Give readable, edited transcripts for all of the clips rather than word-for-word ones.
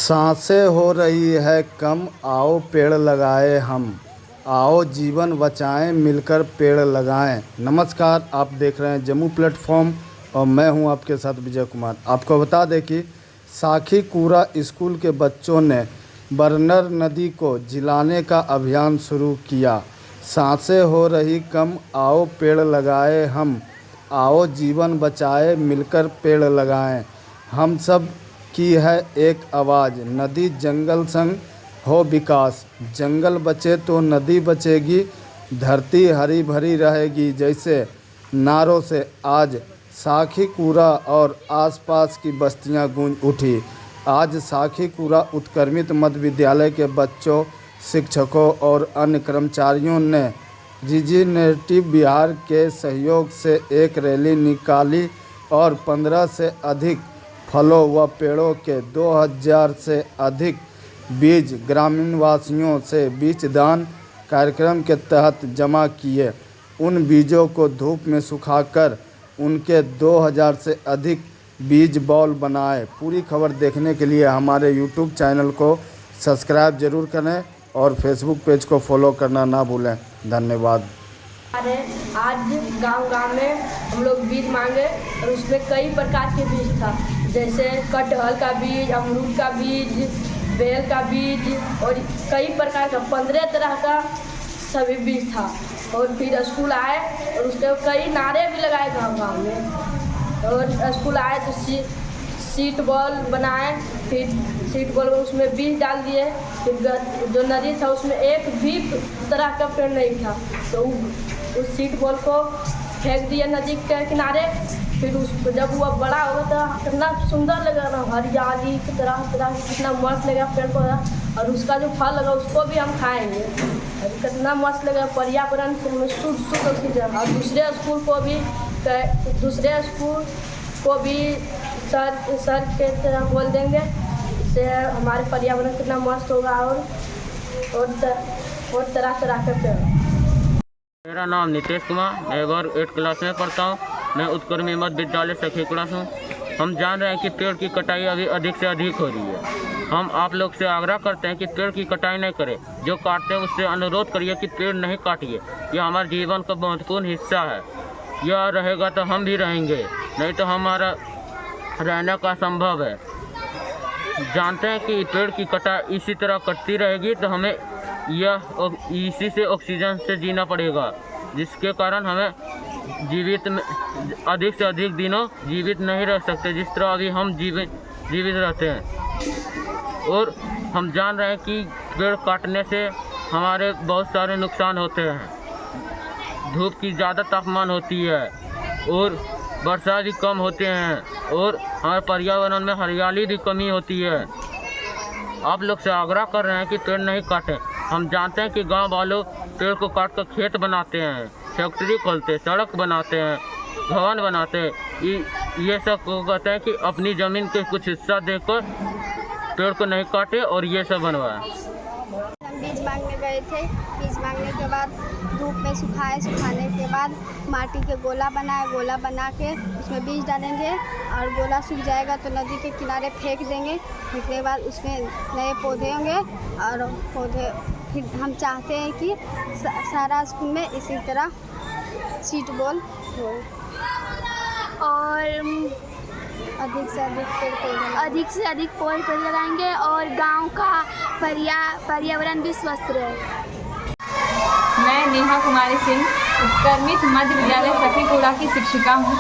सांसें हो रही है कम, आओ पेड़ लगाए हम। आओ जीवन बचाएं, मिलकर पेड़ लगाएं। नमस्कार, आप देख रहे हैं जम्मू प्लेटफॉर्म और मैं हूं आपके साथ विजय कुमार। आपको बता दें कि साखी कूरा स्कूल के बच्चों ने बरनर नदी को जिलाने का अभियान शुरू किया। सांसें हो रही कम, आओ पेड़ लगाए हम। आओ जीवन बचाए, मिलकर पेड़ लगाएं। हम सब की है एक आवाज़, नदी जंगल संग हो विकास। जंगल बचे तो नदी बचेगी, धरती हरी भरी रहेगी। जैसे नारों से आज साखी कूरा और आसपास की बस्तियां गूंज उठी। आज साखी कूरा उत्क्रमित मध्य विद्यालय के बच्चों, शिक्षकों और अन्य कर्मचारियों ने रिजिनेटिव बिहार के सहयोग से एक रैली निकाली और 15 से अधिक फलों व पेड़ों के 2000 से अधिक बीज ग्रामीण वासियों से बीज दान कार्यक्रम के तहत जमा किए। उन बीजों को धूप में सुखाकर उनके 2000 से अधिक बीज बॉल बनाए। पूरी खबर देखने के लिए हमारे यूट्यूब चैनल को सब्सक्राइब जरूर करें और फेसबुक पेज को फॉलो करना ना भूलें। धन्यवाद। आज गांव में हम लोग बीज मांगे और उसमें कई प्रकार के बीज था, जैसे कटहल का बीज, अमरूद का बीज, बेल का बीज और कई प्रकार का 15 तरह का सभी बीज था। और फिर स्कूल आए और उसके कई नारे भी लगाए गांव में। और स्कूल आए तो सीट बॉल बनाए, फिर सीट बॉल में उसमें बीज डाल दिए। फिर जो नदी था उसमें एक भी तरह का पेड़ नहीं था, तो उस सीट बॉल को फेंक दिया नदी के किनारे। फिर उसको जब वो बड़ा होगा तो कितना सुंदर लगा ना, हरियाली की तरह कितना मस्त लगा पेड़ पौधा। और उसका जो फल लगा उसको भी हम खाएंगे, कितना मस्त लगा। पर्यावरण शुद्ध ऑक्सीजन। और दूसरे स्कूल को भी सर के तरह बोल देंगे, इससे हमारे पर्यावरण कितना मस्त होगा। और तरह तरह के पेड़। मेरा नाम नितेश कुमार, मैं वर्ग 8 क्लास में पढ़ता हूँ। मैं उत्क्रमी मध्य विद्यालय सखी क्लास हूँ। हम जान रहे हैं कि पेड़ की कटाई अभी अधिक से अधिक हो रही है। हम आप लोग से आग्रह करते हैं कि पेड़ की कटाई नहीं करें। जो काटते हैं उससे अनुरोध करिए कि पेड़ नहीं काटिए। यह हमारे जीवन का महत्वपूर्ण हिस्सा है। यह रहेगा तो हम भी रहेंगे, नहीं तो हमारा रहना का संभव है। जानते हैं कि पेड़ की कटाई इसी तरह कटती रहेगी तो हमें इसी से ऑक्सीजन से जीना पड़ेगा, जिसके कारण हमें अधिक से अधिक दिनों जीवित नहीं रह सकते, जिस तरह अभी हम जीवित रहते हैं। और हम जान रहे हैं कि पेड़ काटने से हमारे बहुत सारे नुकसान होते हैं। धूप की ज़्यादा तापमान होती है और वर्षा भी कम होते हैं और हमारे पर्यावरण में हरियाली भी कमी होती है। आप लोग से आग्रह कर रहे हैं कि पेड़ नहीं काटें। हम जानते हैं कि गांव वालों पेड़ को काट कर खेत बनाते हैं, फैक्ट्री खोलते हैं, सड़क बनाते हैं, भवन बनाते हैं। ये सब कहते हैं कि अपनी ज़मीन के कुछ हिस्सा देकर पेड़ को नहीं काटे और ये सब बनवाएं। हम बीज मांगने गए थे। बीज मांगने के बाद धूप में सुखाने के बाद माटी के गोला बना के उसमें बीज डालेंगे और गोला सूख जाएगा तो नदी के किनारे फेंक देंगे। फेंकने के बाद उसमें नए पौधे होंगे और पौधे फिर हम चाहते हैं कि सारा स्कूल में इसी तरह सीट बॉल हो और अधिक से अधिक पेड़ पेड़ लगाएंगे और गांव का पर्यावरण भी स्वस्थ रहे। मैं नेहा कुमारी सिंह, उत्क्रमित मध्य विद्यालय सखी कूड़ा की शिक्षिका हूँ।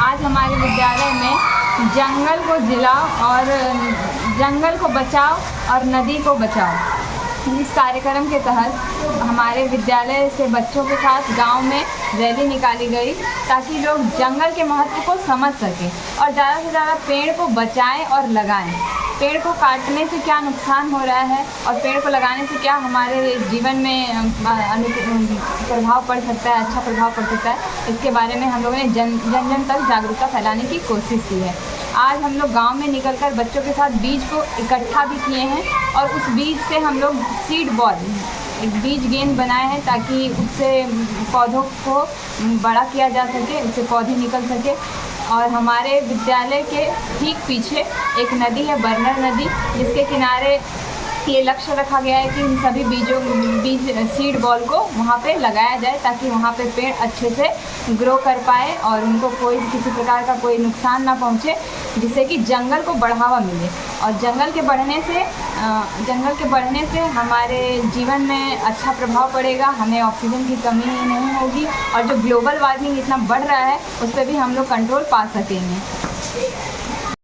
आज हमारे विद्यालय में जंगल को जिलाओ और जंगल को बचाओ और नदी को बचाओ, इस कार्यक्रम के तहत हमारे विद्यालय से बच्चों के साथ गांव में रैली निकाली गई ताकि लोग जंगल के महत्व को समझ सकें और ज़्यादा से ज़्यादा पेड़ को बचाएं और लगाएं। पेड़ को काटने से क्या नुकसान हो रहा है और पेड़ को लगाने से क्या हमारे जीवन में प्रभाव पड़ सकता है, अच्छा प्रभाव पड़ सकता है, इसके बारे में हम लोगों ने जन जन तक जागरूकता फैलाने की कोशिश की है। आज हम लोग गांव में निकलकर बच्चों के साथ बीज को इकट्ठा भी किए हैं और उस बीज से हम लोग सीड बॉल, एक बीज गेंद बनाए हैं ताकि उससे पौधों को बड़ा किया जा सके, उससे पौधे निकल सके और हमारे विद्यालय के ठीक पीछे एक नदी है, बरनर नदी, जिसके किनारे ये लक्ष्य रखा गया है कि इन सभी बीज सीड बॉल को वहाँ पे लगाया जाए ताकि वहाँ पे पेड़ अच्छे से ग्रो कर पाए और उनको कोई किसी प्रकार का कोई नुकसान ना पहुँचे, जिससे कि जंगल को बढ़ावा मिले। और जंगल के बढ़ने से हमारे जीवन में अच्छा प्रभाव पड़ेगा, हमें ऑक्सीजन की कमी नहीं होगी और जो ग्लोबल वार्मिंग इतना बढ़ रहा है उस पर भी हम लोग कंट्रोल पा सकेंगे।